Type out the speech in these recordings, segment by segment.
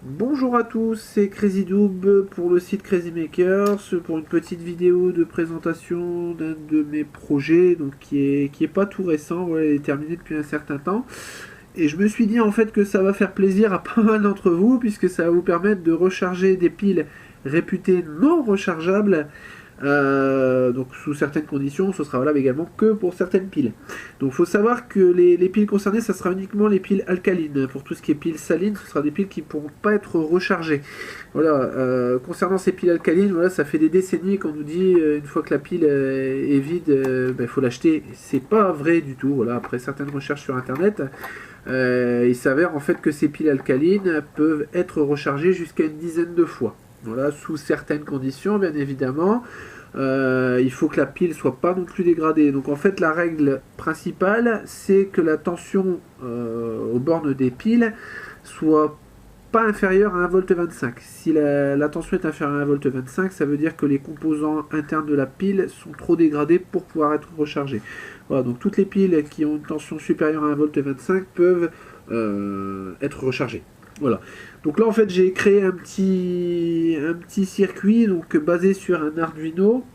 Bonjour à tous, c'est CrazyDoob pour le site Crazy Makers pour une petite vidéo de présentation d'un de mes projets donc qui est pas tout récent, voilà, il est terminé depuis un certain temps. Et je me suis dit en fait que ça va faire plaisir à pas mal d'entre vous puisque ça va vous permettre de recharger des piles réputées non rechargeables. Donc sous certaines conditions, ce sera valable également que pour certaines piles. Donc il faut savoir que les piles concernées, ça sera uniquement les piles alcalines. Pour tout ce qui est piles salines, ce sera des piles qui ne pourront pas être rechargées. Voilà, concernant ces piles alcalines, voilà, ça fait des décennies qu'on nous dit une fois que la pile est vide, il faut l'acheter. C'est pas vrai du tout. Voilà, après certaines recherches sur internet, il s'avère en fait que ces piles alcalines peuvent être rechargées jusqu'à une dizaine de fois. Voilà, sous certaines conditions, bien évidemment. Il faut que la pile soit pas non plus dégradée. Donc en fait, la règle principale, c'est que la tension aux bornes des piles soit pas inférieure à 1,25 V. Si la tension est inférieure à 1,25 V, ça veut dire que les composants internes de la pile sont trop dégradés pour pouvoir être rechargés. Voilà, donc toutes les piles qui ont une tension supérieure à 1,25 V peuvent être rechargées. Voilà. Donc là en fait j'ai créé un petit circuit donc basé sur un Arduino.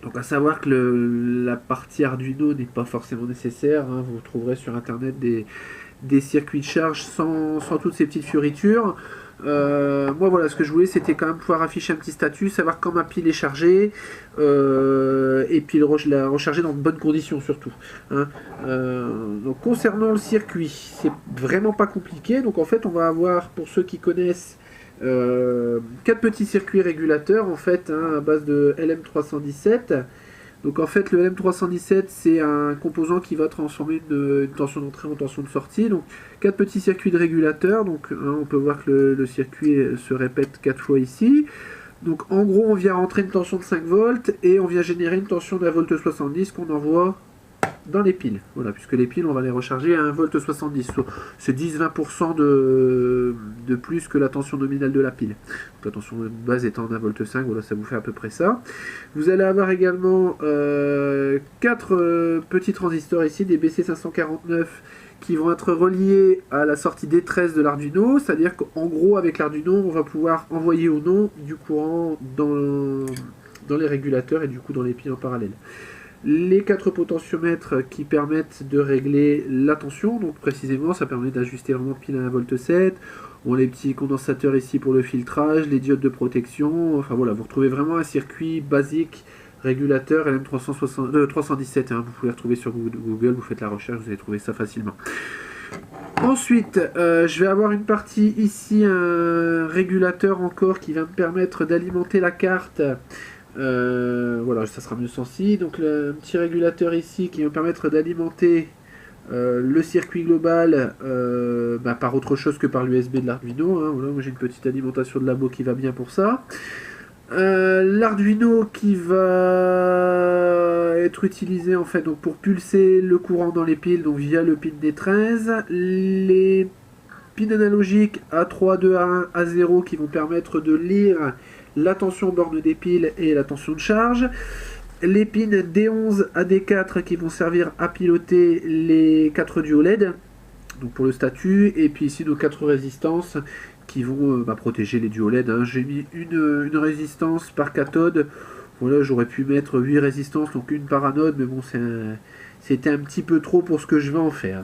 Donc à savoir que la partie Arduino n'est pas forcément nécessaire, hein. Vous trouverez sur internet des circuits de charge sans toutes ces petites fioritures. Moi voilà, ce que je voulais c'était quand même pouvoir afficher un petit statut, savoir quand ma pile est chargée, et puis la recharger dans de bonnes conditions surtout, hein. Donc concernant le circuit, c'est vraiment pas compliqué. Donc en fait on va avoir, pour ceux qui connaissent, quatre petits circuits régulateurs en fait, hein, à base de LM317. Donc en fait le LM317 c'est un composant qui va transformer une tension d'entrée en tension de sortie. Donc quatre petits circuits de régulateurs. Donc hein, on peut voir que le circuit se répète 4 fois ici. Donc en gros on vient rentrer une tension de 5 volts et on vient générer une tension d'1,70 V qu'on envoie dans les piles. Voilà, puisque les piles, on va les recharger à 1,70 V. C'est 10-20% de plus que la tension nominale de la pile. Donc, la tension de base étant 1,5 V, voilà, ça vous fait à peu près ça. Vous allez avoir également 4 petits transistors ici, des BC549, qui vont être reliés à la sortie D13 de l'Arduino. C'est-à-dire qu'en gros, avec l'Arduino, on va pouvoir envoyer ou non du courant dans les régulateurs et du coup dans les piles en parallèle. Les 4 potentiomètres qui permettent de régler la tension, donc précisément ça permet d'ajuster vraiment pile à 1,7 V. On a les petits condensateurs ici pour le filtrage, les diodes de protection, enfin voilà, vous retrouvez vraiment un circuit basique régulateur LM317, hein, vous pouvez le retrouver sur Google, vous faites la recherche, vous allez trouver ça facilement. Ensuite, je vais avoir une partie ici, un régulateur encore qui va me permettre d'alimenter la carte. Voilà, ça sera mieux sans ci. Donc un petit régulateur ici qui va me permettre d'alimenter le circuit global par autre chose que par l'USB de l'Arduino, hein. Voilà, moi j'ai une petite alimentation de labo qui va bien pour ça. L'Arduino qui va être utilisé en fait donc pour pulser le courant dans les piles, donc via le pin D13, les pins analogiques A3, 2, A1, A0 qui vont permettre de lire la tension borne des piles et la tension de charge, les pins D11 à D4 qui vont servir à piloter les 4 diodes LED, donc pour le statut, et puis ici nos 4 résistances qui vont protéger les diodes LED, hein. J'ai mis une résistance par cathode. Voilà, j'aurais pu mettre 8 résistances, donc une par anode, mais bon, c'était un petit peu trop pour ce que je vais en faire.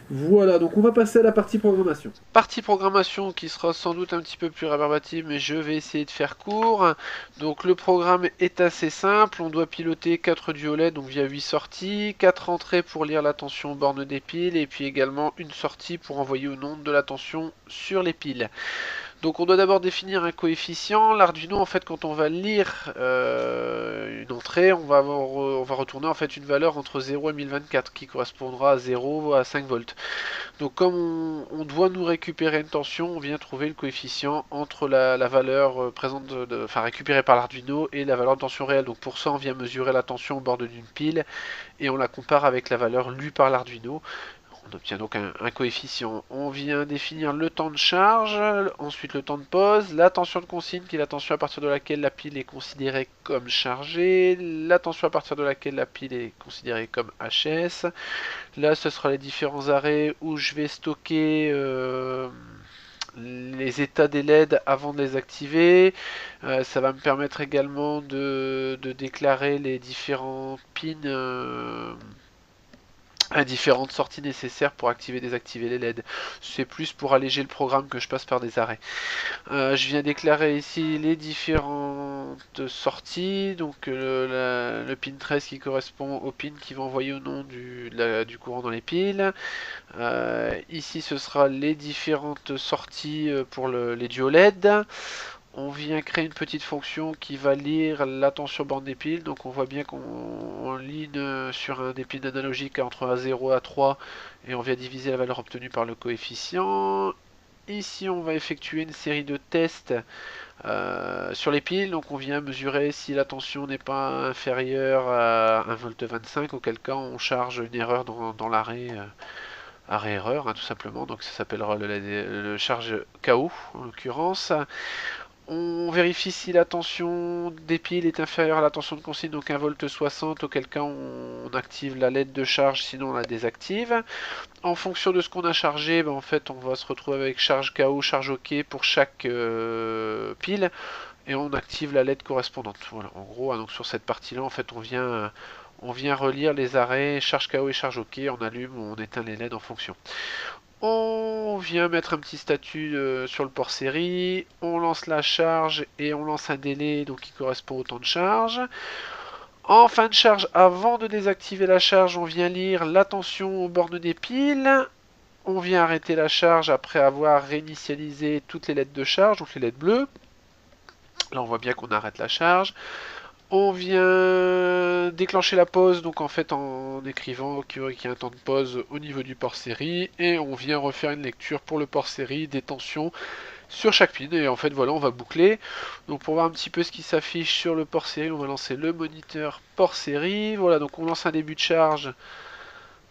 Voilà, donc on va passer à la partie programmation. Partie programmation qui sera sans doute un petit peu plus rébarbative, mais je vais essayer de faire court. Donc le programme est assez simple, on doit piloter 4 diodes, donc via 8 sorties, 4 entrées pour lire la tension aux bornes des piles, et puis également une sortie pour envoyer ou non de la tension sur les piles. Donc on doit d'abord définir un coefficient. L'Arduino, en fait, quand on va lire une entrée, on va retourner en fait une valeur entre 0 et 1024 qui correspondra à 0 à 5 volts. Donc comme on doit nous récupérer une tension, on vient trouver le coefficient entre la valeur présente, récupérée par l'Arduino et la valeur de tension réelle. Donc pour ça, on vient mesurer la tension au bord d'une pile et on la compare avec la valeur lue par l'Arduino. On obtient donc un coefficient. On vient définir le temps de charge, ensuite le temps de pause, la tension de consigne qui est la tension à partir de laquelle la pile est considérée comme chargée, la tension à partir de laquelle la pile est considérée comme HS. Là, ce sera les différents arrêts où je vais stocker les états des LED avant de les activer. Ça va me permettre également de déclarer les différents pins à différentes sorties nécessaires pour activer et désactiver les LED. C'est plus pour alléger le programme que je passe par des arrêts. Je viens déclarer ici les différentes sorties, donc le pin 13 qui correspond au pin qui va envoyer au nom du courant dans les piles. Ici ce sera les différentes sorties pour les dios LED. On vient créer une petite fonction qui va lire la tension borne des piles. Donc on voit bien qu'on lit sur un des pins analogiques entre A0 et A3 et on vient diviser la valeur obtenue par le coefficient. Ici on va effectuer une série de tests sur les piles. Donc on vient mesurer si la tension n'est pas inférieure à 1,25 V, auquel cas on charge une erreur dans l'arrêt. Arrêt-erreur, hein, tout simplement. Donc ça s'appellera le charge KO en l'occurrence. On vérifie si la tension des piles est inférieure à la tension de consigne, donc 1,60 V, auquel cas on active la LED de charge, sinon on la désactive. En fonction de ce qu'on a chargé, en fait on va se retrouver avec charge KO, charge OK pour chaque pile, et on active la LED correspondante. Voilà, en gros, donc sur cette partie-là, en fait on vient relire les arrêts charge KO et charge OK, on allume ou on éteint les LED en fonction. On vient mettre un petit statut sur le port série, on lance la charge et on lance un délai donc qui correspond au temps de charge. En fin de charge, avant de désactiver la charge, on vient lire la tension aux bornes des piles. On vient arrêter la charge après avoir réinitialisé toutes les LED de charge, donc les LED bleues. Là on voit bien qu'on arrête la charge. On vient déclencher la pause, donc en fait en écrivant qu'il y a un temps de pause au niveau du port série, et on vient refaire une lecture pour le port série des tensions sur chaque pin, et en fait voilà, on va boucler. Donc pour voir un petit peu ce qui s'affiche sur le port série, on va lancer le moniteur port série. Voilà, donc on lance un début de charge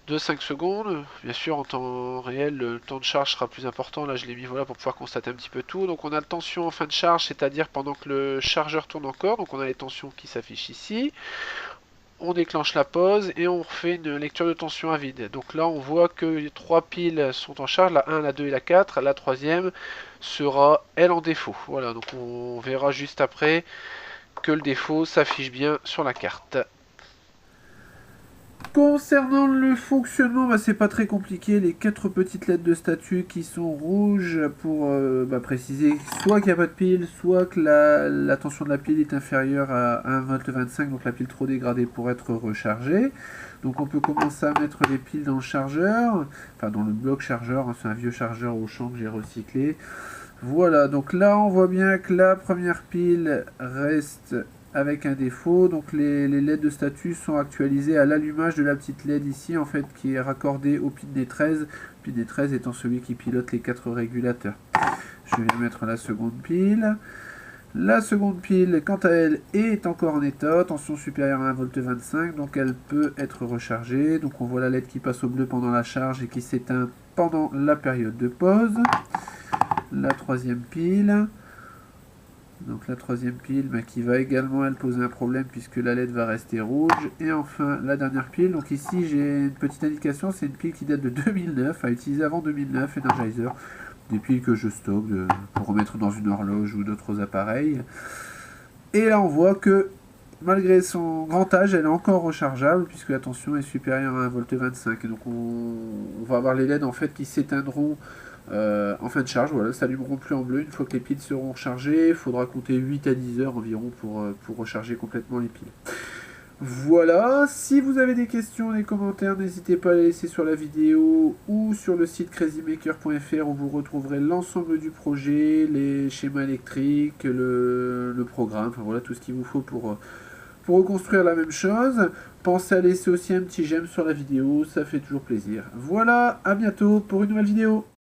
de 5 secondes. Bien sûr, en temps réel, le temps de charge sera plus important. Là, je l'ai mis voilà, pour pouvoir constater un petit peu tout. Donc, on a la tension en fin de charge, c'est-à-dire pendant que le chargeur tourne encore. Donc, on a les tensions qui s'affichent ici. On déclenche la pause et on refait une lecture de tension à vide. Donc là, on voit que les 3 piles sont en charge, la 1, la 2 et la 4. La troisième sera, elle, en défaut. Voilà, donc on verra juste après que le défaut s'affiche bien sur la carte. Concernant le fonctionnement, c'est pas très compliqué. Les 4 petites lettres de statut qui sont rouges pour préciser soit qu'il n'y a pas de pile, soit que la tension de la pile est inférieure à 1,25 V, donc la pile trop dégradée pour être rechargée. Donc on peut commencer à mettre les piles dans le chargeur, enfin dans le bloc chargeur, hein, c'est un vieux chargeur au champ que j'ai recyclé. Voilà, donc là on voit bien que la première pile reste avec un défaut, donc les LED de statut sont actualisés à l'allumage de la petite LED ici en fait qui est raccordée au pin D13, pin D13 étant celui qui pilote les 4 régulateurs. Je vais mettre la seconde pile. La seconde pile, quant à elle, est encore en état, tension supérieure à 1,25 V, donc elle peut être rechargée. Donc on voit la LED qui passe au bleu pendant la charge et qui s'éteint pendant la période de pause. La troisième pile. Donc la troisième pile qui va également elle poser un problème puisque la LED va rester rouge. Et enfin la dernière pile, donc ici j'ai une petite indication, c'est une pile qui date de 2009, à utiliser avant 2009, Energizer. Des piles que je stocke pour remettre dans une horloge ou d'autres appareils. Et là on voit que malgré son grand âge, elle est encore rechargeable puisque la tension est supérieure à 1,25 V. Donc on va avoir les LED en fait qui s'éteindront en fin de charge, voilà, s'allumeront plus en bleu. Une fois que les piles seront rechargées, il faudra compter 8 à 10 heures environ pour recharger complètement les piles. Voilà, si vous avez des questions, des commentaires, n'hésitez pas à les laisser sur la vidéo ou sur le site crazymaker.fr où vous retrouverez l'ensemble du projet, les schémas électriques, le programme, enfin voilà tout ce qu'il vous faut pour reconstruire la même chose. Pensez à laisser aussi un petit j'aime sur la vidéo, ça fait toujours plaisir. Voilà, à bientôt pour une nouvelle vidéo.